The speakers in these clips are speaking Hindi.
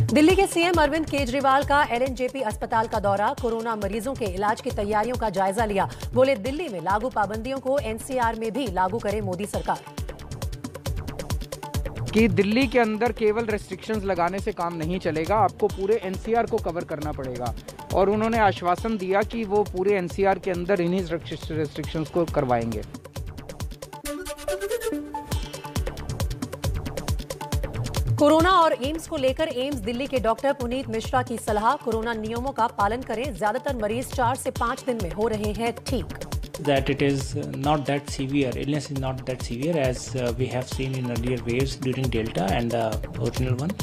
दिल्ली के सीएम अरविंद केजरीवाल का एलएनजेपी अस्पताल का दौरा, कोरोना मरीजों के इलाज की तैयारियों का जायजा लिया। बोले दिल्ली में लागू पाबंदियों को एनसीआर में भी लागू करे मोदी सरकार। कि दिल्ली के अंदर केवल रेस्ट्रिक्शंस लगाने से काम नहीं चलेगा, आपको पूरे एनसीआर को कवर करना पड़ेगा। और उन्होंने आश्वासन दिया कि वो पूरे एनसीआर के अंदर इन्हीं रेस्ट्रिक्शंस को करवाएंगे। कोरोना और एम्स को लेकर एम्स दिल्ली के डॉक्टर पुनीत मिश्रा की सलाह, कोरोना नियमों का पालन करें, ज्यादातर मरीज 4 से 5 दिन में हो रहे हैं ठीक। That it is not that severe, illness is not that severe as we have seen in earlier waves during Delta and the original one.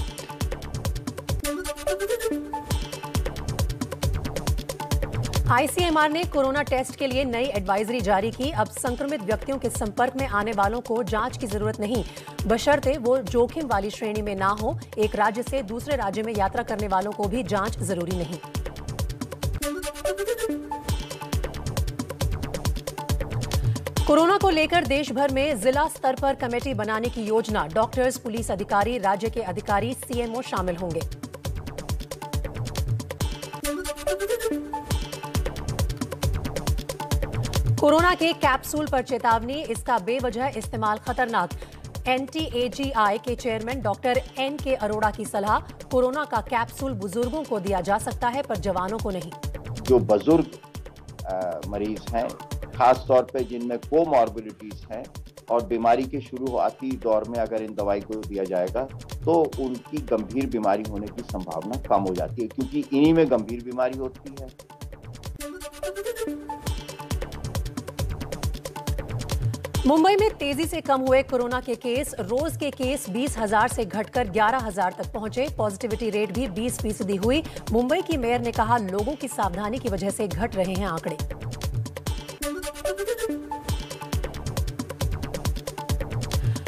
ICMR ने कोरोना टेस्ट के लिए नई एडवाइजरी जारी की। अब संक्रमित व्यक्तियों के संपर्क में आने वालों को जांच की जरूरत नहीं, बशर्ते वो जोखिम वाली श्रेणी में ना हो। एक राज्य से दूसरे राज्य में यात्रा करने वालों को भी जांच जरूरी नहीं। कोरोना को लेकर देश भर में जिला स्तर पर कमेटी बनाने की योजना, डॉक्टर्स, पुलिस अधिकारी, राज्य के अधिकारी, सीएमओ शामिल होंगे। कोरोना के कैप्सूल पर चेतावनी, इसका बेवजह इस्तेमाल खतरनाक। एनटीएजीआई के चेयरमैन डॉक्टर एन.के. अरोड़ा की सलाह, कोरोना का कैप्सूल बुजुर्गों को दिया जा सकता है पर जवानों को नहीं। जो बुजुर्ग मरीज हैं, खास तौर पे जिनमें कोमॉर्बिडिटीज हैं और बीमारी के शुरुआती दौर में अगर इन दवाई को दिया जाएगा तो उनकी गंभीर बीमारी होने की संभावना कम हो जाती है, क्योंकि इन्हीं में गंभीर बीमारी होती है। मुंबई में तेजी से कम हुए कोरोना के केस, रोज के केस 20,000 से घटकर 11,000 तक पहुंचे। पॉजिटिविटी रेट भी 20% हुई। मुंबई की मेयर ने कहा, लोगों की सावधानी की वजह से घट रहे हैं आंकड़े।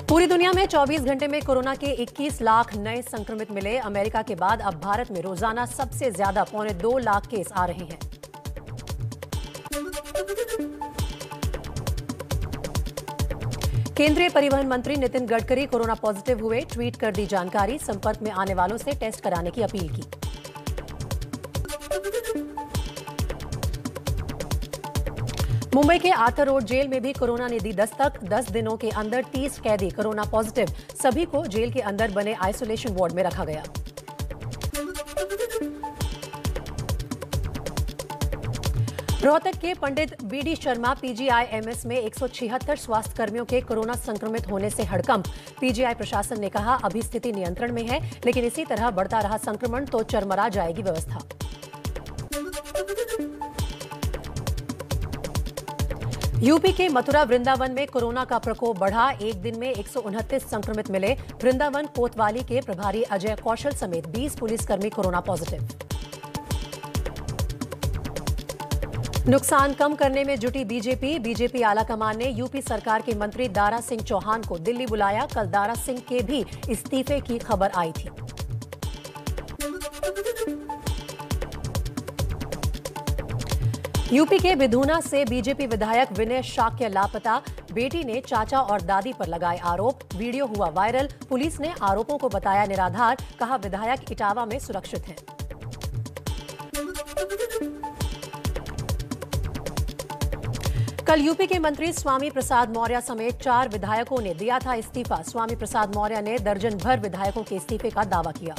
पूरी दुनिया में 24 घंटे में कोरोना के 21 लाख नए संक्रमित मिले। अमेरिका के बाद अब भारत में रोजाना सबसे ज्यादा 2.25 लाख केस आ रहे हैं। केंद्रीय परिवहन मंत्री नितिन गडकरी कोरोना पॉजिटिव हुए, ट्वीट कर दी जानकारी, संपर्क में आने वालों से टेस्ट कराने की अपील की। मुंबई के आर्थर रोड जेल में भी कोरोना ने दी दस्तक। 10 दिनों के अंदर 30 कैदी कोरोना पॉजिटिव, सभी को जेल के अंदर बने आइसोलेशन वार्ड में रखा गया। रोहतक के पंडित बीडी शर्मा पीजीआईएमएस में 176 स्वास्थ्य कर्मियों के कोरोना संक्रमित होने से हड़कंप। पीजीआई प्रशासन ने कहा, अभी स्थिति नियंत्रण में है, लेकिन इसी तरह बढ़ता रहा संक्रमण तो चरमरा जाएगी व्यवस्था। यूपी के मथुरा वृंदावन में कोरोना का प्रकोप बढ़ा, एक दिन में 129 संक्रमित मिले। वृंदावन कोतवाली के प्रभारी अजय कौशल समेत 20 पुलिसकर्मी कोरोना पॉजिटिव। नुकसान कम करने में जुटी बीजेपी आलाकमान ने यूपी सरकार के मंत्री दारा सिंह चौहान को दिल्ली बुलाया। कल दारा सिंह के भी इस्तीफे की खबर आई थी। यूपी के विधूना से बीजेपी विधायक विनय शाक्य लापता, बेटी ने चाचा और दादी पर लगाए आरोप। वीडियो हुआ वायरल, पुलिस ने आरोपों को बताया निराधार, कहा विधायक इटावा में सुरक्षित हैं। कल यूपी के मंत्री स्वामी प्रसाद मौर्य समेत 4 विधायकों ने दिया था इस्तीफा। स्वामी प्रसाद मौर्य ने दर्जन भर विधायकों के इस्तीफे का दावा किया।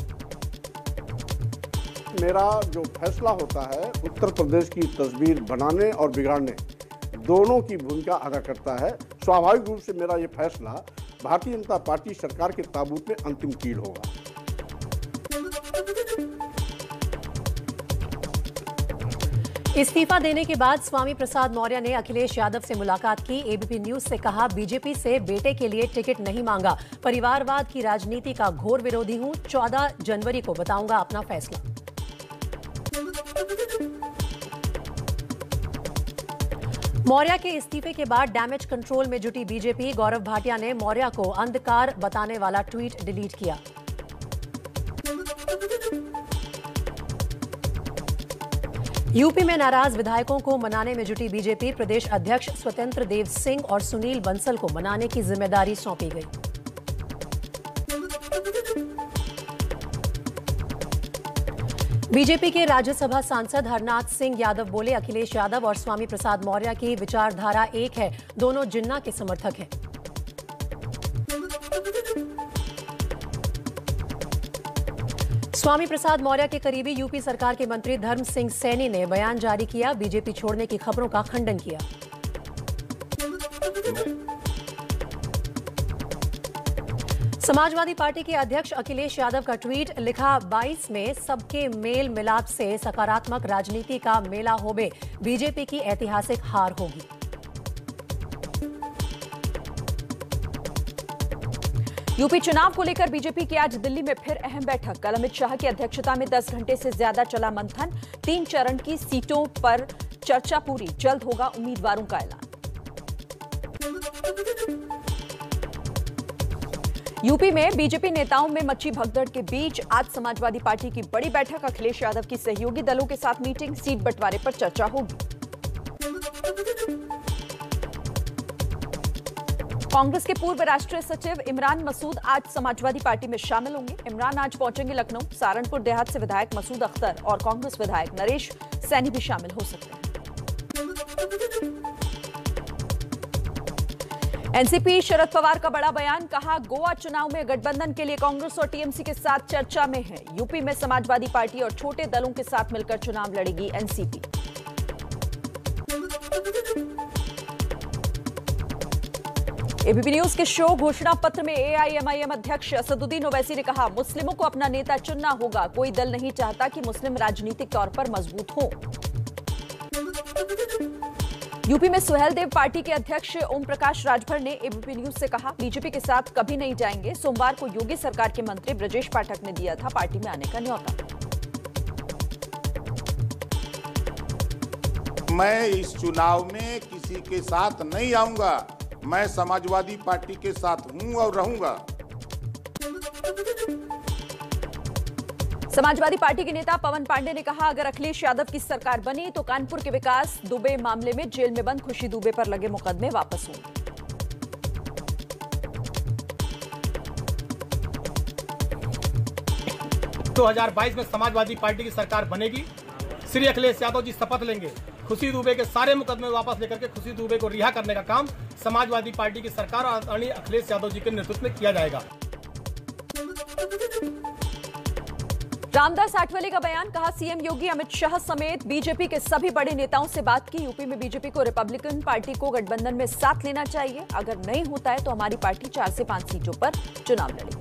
मेरा जो फैसला होता है उत्तर प्रदेश की तस्वीर बनाने और बिगाड़ने दोनों की भूमिका अदा करता है। स्वाभाविक रूप से मेरा ये फैसला भारतीय जनता पार्टी सरकार के ताबूत में अंतिम कील होगा। इस्तीफा देने के बाद स्वामी प्रसाद मौर्य ने अखिलेश यादव से मुलाकात की। एबीपी न्यूज से कहा, बीजेपी से बेटे के लिए टिकट नहीं मांगा, परिवारवाद की राजनीति का घोर विरोधी हूं, 14 जनवरी को बताऊंगा अपना फैसला। मौर्य के इस्तीफे के बाद डैमेज कंट्रोल में जुटी बीजेपी। गौरव भाटिया ने मौर्य को अंधकार बताने वाला ट्वीट डिलीट किया। यूपी में नाराज विधायकों को मनाने में जुटी बीजेपी। प्रदेश अध्यक्ष स्वतंत्र देव सिंह और सुनील बंसल को मनाने की जिम्मेदारी सौंपी गई। बीजेपी के राज्यसभा सांसद हरनाथ सिंह यादव बोले, अखिलेश यादव और स्वामी प्रसाद मौर्य की विचारधारा एक है, दोनों जिन्ना के समर्थक हैं। स्वामी प्रसाद मौर्य के करीबी यूपी सरकार के मंत्री धर्म सिंह सैनी ने बयान जारी किया, बीजेपी छोड़ने की खबरों का खंडन किया। समाजवादी पार्टी के अध्यक्ष अखिलेश यादव का ट्वीट, लिखा 22 में सबके मेल मिलाप से सकारात्मक राजनीति का मेला होबे, बीजेपी की ऐतिहासिक हार होगी। यूपी चुनाव को लेकर बीजेपी की आज दिल्ली में फिर अहम बैठक। कल अमित शाह की अध्यक्षता में 10 घंटे से ज्यादा चला मंथन। 3 चरण की सीटों पर चर्चा पूरी, जल्द होगा उम्मीदवारों का ऐलान। यूपी में बीजेपी नेताओं में मची भगदड़ के बीच आज समाजवादी पार्टी की बड़ी बैठक। अखिलेश यादव की सहयोगी दलों के साथ मीटिंग, सीट बंटवारे पर चर्चा होगी। कांग्रेस के पूर्व राष्ट्रीय सचिव इमरान मसूद आज समाजवादी पार्टी में शामिल होंगे। इमरान आज पहुंचेंगे लखनऊ। सहारनपुर देहात से विधायक मसूद अख्तर और कांग्रेस विधायक नरेश सैनी भी शामिल हो सकते हैं। एनसीपी शरद पवार का बड़ा बयान, कहा गोवा चुनाव में गठबंधन के लिए कांग्रेस और टीएमसी के साथ चर्चा में है। यूपी में समाजवादी पार्टी और छोटे दलों के साथ मिलकर चुनाव लड़ेगी एनसीपी। एबीपी न्यूज के शो घोषणा पत्र में एआईएमआईएम अध्यक्ष असदुद्दीन ओवैसी ने कहा, मुस्लिमों को अपना नेता चुनना होगा। कोई दल नहीं चाहता कि मुस्लिम राजनीतिक तौर पर मजबूत हो। यूपी में सुहेलदेव पार्टी के अध्यक्ष ओम प्रकाश राजभर ने एबीपी न्यूज से कहा, बीजेपी के साथ कभी नहीं जाएंगे। सोमवार को योगी सरकार के मंत्री ब्रजेश पाठक ने दिया था पार्टी में आने का न्योता। मैं इस चुनाव में किसी के साथ नहीं आऊंगा। मैं समाजवादी पार्टी के साथ हूं और रहूंगा। समाजवादी पार्टी के नेता पवन पांडे ने कहा, अगर अखिलेश यादव की सरकार बनी तो कानपुर के विकास दुबे मामले में जेल में बंद खुशी दुबे पर लगे मुकदमे वापस होंगे। 2022 में समाजवादी पार्टी की सरकार बनेगी। श्री अखिलेश यादव जी शपथ लेंगे। खुशी दुबे के सारे मुकदमे वापस लेकर के खुशी दुबे को रिहा करने का काम समाजवादी पार्टी की सरकार और आदरणीय अखिलेश यादव जी के नेतृत्व में किया जाएगा। रामदास आठवले का बयान, कहा सीएम योगी अमित शाह समेत बीजेपी के सभी बड़े नेताओं से बात की। यूपी में बीजेपी को रिपब्लिकन पार्टी को गठबंधन में साथ लेना चाहिए। अगर नहीं होता है तो हमारी पार्टी 4 से 5 सीटों पर चुनाव लड़ेगी।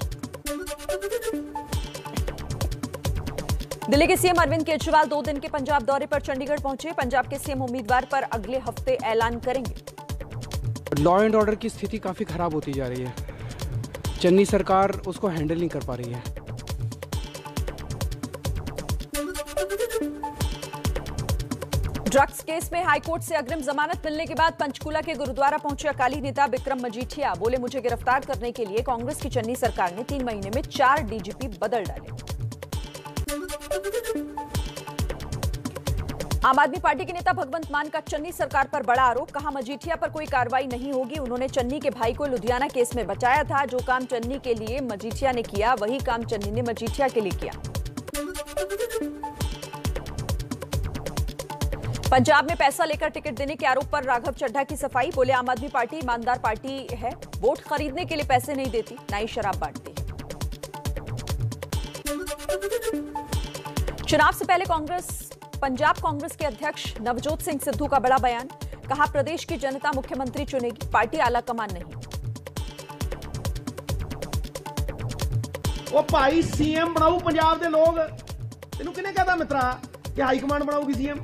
दिल्ली के सीएम अरविंद केजरीवाल 2 दिन के पंजाब दौरे पर चंडीगढ़ पहुंचे। पंजाब के सीएम उम्मीदवार पर अगले हफ्ते ऐलान करेंगे। लॉ एंड ऑर्डर की स्थिति काफी खराब होती जा रही है। चन्नी सरकार उसको हैंडल नहीं कर पा रही है। ड्रग्स केस में हाईकोर्ट से अग्रिम जमानत मिलने के बाद पंचकूला के गुरुद्वारा पहुंचे अकाली नेता विक्रम मजीठिया। बोले, मुझे गिरफ्तार करने के लिए कांग्रेस की चन्नी सरकार ने 3 महीने में 4 डीजीपी बदल डाले। आम आदमी पार्टी के नेता भगवंत मान का चन्नी सरकार पर बड़ा आरोप, कहा मजीठिया पर कोई कार्रवाई नहीं होगी। उन्होंने चन्नी के भाई को लुधियाना केस में बचाया था। जो काम चन्नी के लिए मजीठिया ने किया, वही काम चन्नी ने मजीठिया के लिए किया। पंजाब में पैसा लेकर टिकट देने के आरोप पर राघव चड्ढा की सफाई। बोले, आम आदमी पार्टी ईमानदार पार्टी है, वोट खरीदने के लिए पैसे नहीं देती, ना ही शराब बांटती है। चुनाव से पहले पंजाब कांग्रेस के अध्यक्ष नवजोत सिंह सिद्धू का बड़ा बयान, कहा प्रदेश की जनता मुख्यमंत्री चुनेगी, पार्टी आला कमान नहीं। ओ भाई सीएम बनाऊ पंजाब के लोग, तेनू किने कहता मित्रा कि high command बनाऊगी CM.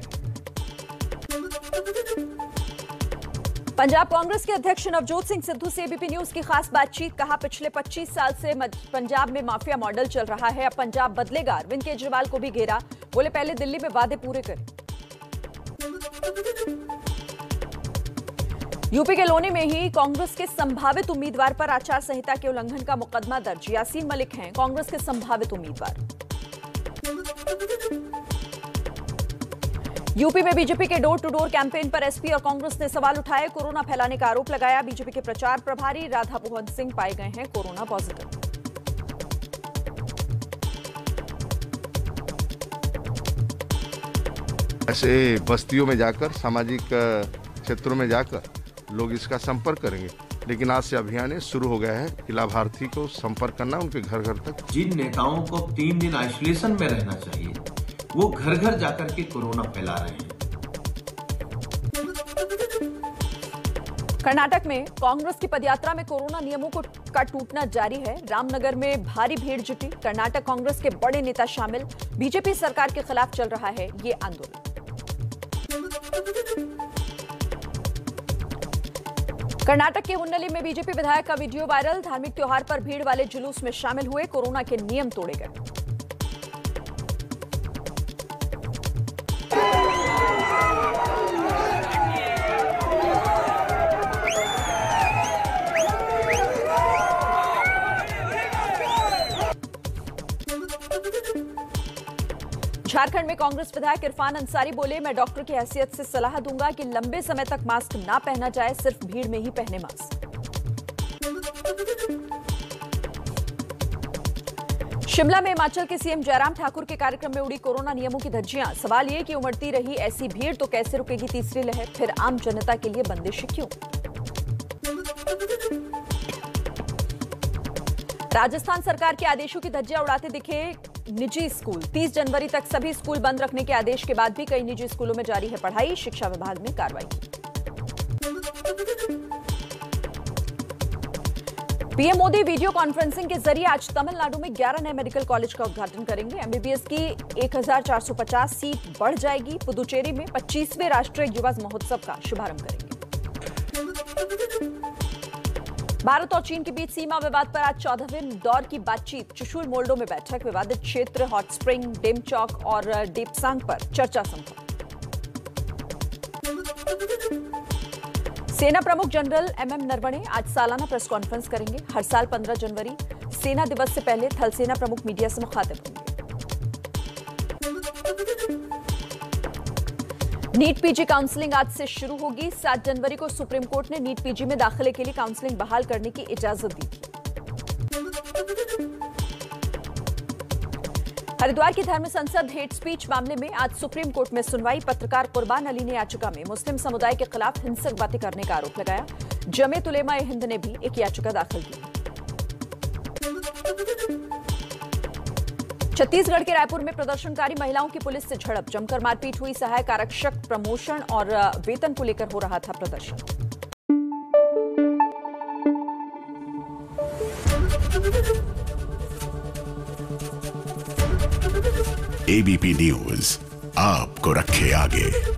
Punjab Congress के अध्यक्ष नवजोत सिंह सिद्धू से एबीपी न्यूज की खास बातचीत, कहा पिछले 25 साल से पंजाब में माफिया मॉडल चल रहा है, अब पंजाब बदलेगा। अरविंद केजरीवाल को भी घेरा। बोले, पहले दिल्ली में वादे पूरे करें। यूपी के लोनी में ही कांग्रेस के संभावित उम्मीदवार पर आचार संहिता के उल्लंघन का मुकदमा दर्ज। यासीन मलिक हैं कांग्रेस के संभावित उम्मीदवार। यूपी में बीजेपी के डोर टू डोर कैंपेन पर एसपी और कांग्रेस ने सवाल उठाए, कोरोना फैलाने का आरोप लगाया। बीजेपी के प्रचार प्रभारी राधा मोहन सिंह पाए गए हैं कोरोना पॉजिटिव। ऐसे बस्तियों में जाकर, सामाजिक क्षेत्रों में जाकर लोग इसका संपर्क करेंगे। लेकिन आज से अभियान शुरू हो गया है कि लाभार्थी को संपर्क करना, उनके घर घर तक। जिन नेताओं को 3 दिन आइसोलेशन में रहना चाहिए, वो घर घर जाकर के कोरोना फैला रहे हैं। कर्नाटक में कांग्रेस की पदयात्रा में कोरोना नियमों का टूटना जारी है। रामनगर में भारी भीड़ जुटी। कर्नाटक कांग्रेस के बड़े नेता शामिल। बीजेपी सरकार के खिलाफ चल रहा है ये आंदोलन। कर्नाटक के हुन्नली में बीजेपी विधायक का वीडियो वायरल। धार्मिक त्योहार पर भीड़ वाले जुलूस में शामिल हुए, कोरोना के नियम तोड़े गए। झारखंड में कांग्रेस विधायक इरफान अंसारी बोले, मैं डॉक्टर की हैसियत से सलाह दूंगा कि लंबे समय तक मास्क ना पहना जाए, सिर्फ भीड़ में ही पहने मास्क। शिमला में हिमाचल के सीएम जयराम ठाकुर के कार्यक्रम में उड़ी कोरोना नियमों की धज्जियां। सवाल ये कि उमड़ती रही ऐसी भीड़ तो कैसे रुकेगी तीसरी लहर, फिर आम जनता के लिए बंदिशें क्यों? राजस्थान सरकार के आदेशों की धज्जियां उड़ाते दिखे निजी स्कूल। 30 जनवरी तक सभी स्कूल बंद रखने के आदेश के बाद भी कई निजी स्कूलों में जारी है पढ़ाई। शिक्षा विभाग ने कार्रवाई की। पीएम मोदी वीडियो कॉन्फ्रेंसिंग के जरिए आज तमिलनाडु में 11 नए मेडिकल कॉलेज का उद्घाटन करेंगे। एमबीबीएस की 1450 सीट बढ़ जाएगी। पुदुचेरी में 25वें राष्ट्रीय युवा महोत्सव का शुभारंभ करेंगे। भारत और चीन के बीच सीमा विवाद पर आज 14वें दौर की बातचीत। चुशुल मोल्डो में बैठक। विवादित क्षेत्र हॉट स्प्रिंग, डेमचौक और डेपसांग पर चर्चा संभव। सेना प्रमुख जनरल एमएम नरवणे आज सालाना प्रेस कॉन्फ्रेंस करेंगे। हर साल 15 जनवरी सेना दिवस से पहले थल सेना प्रमुख मीडिया से मुखातिब होंगे। नीट पीजी काउंसलिंग आज से शुरू होगी। 7 जनवरी को सुप्रीम कोर्ट ने नीट पीजी में दाखिले के लिए काउंसलिंग बहाल करने की इजाजत दी थी। हरिद्वार की धर्म संसद हेट स्पीच मामले में आज सुप्रीम कोर्ट में सुनवाई। पत्रकार कुर्बान अली ने याचिका में मुस्लिम समुदाय के खिलाफ हिंसक बातें करने का आरोप लगाया। जमीयत उलेमा ए हिंद ने भी एक याचिका दाखिल की। छत्तीसगढ़ के रायपुर में प्रदर्शनकारी महिलाओं की पुलिस से झड़प। जमकर मारपीट हुई। सहायक आरक्षक प्रमोशन और वेतन को लेकर हो रहा था प्रदर्शन। एबीपी न्यूज आपको रखे आगे।